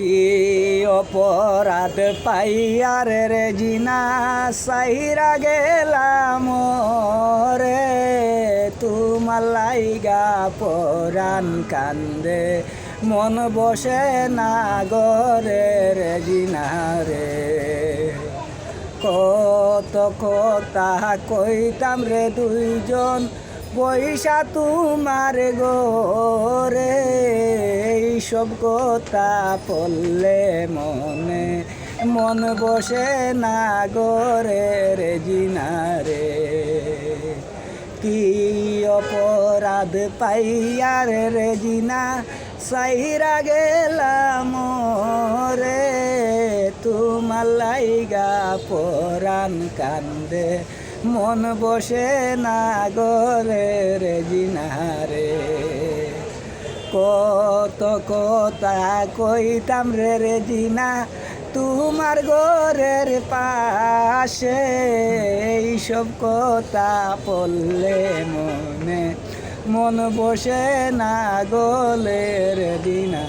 কি অপরাধ পাইয়ার রে জিনা সাইরা গেলাম রে তোমার লাইগা পরাণ কান্দে মন বসে না গরে রে জিনা রে কত কথা কইতাম রে দুইজন পয়সা তোমার গোরে এইসব কথা পড়লে মনে মন বসে না গোরে রে জিনা রে কি অপরাধ পাইয়ার রে জিনা সাইরা গেলাম রে তোমার লাইগা পরাণ কান্দে মন বসে না গরে রে জিনা রে কত কথা কইতাম রে জিনা তোমার ঘরের পাশে এইসব কথা পড়লে মনে মন বসে না গলে রে জিনা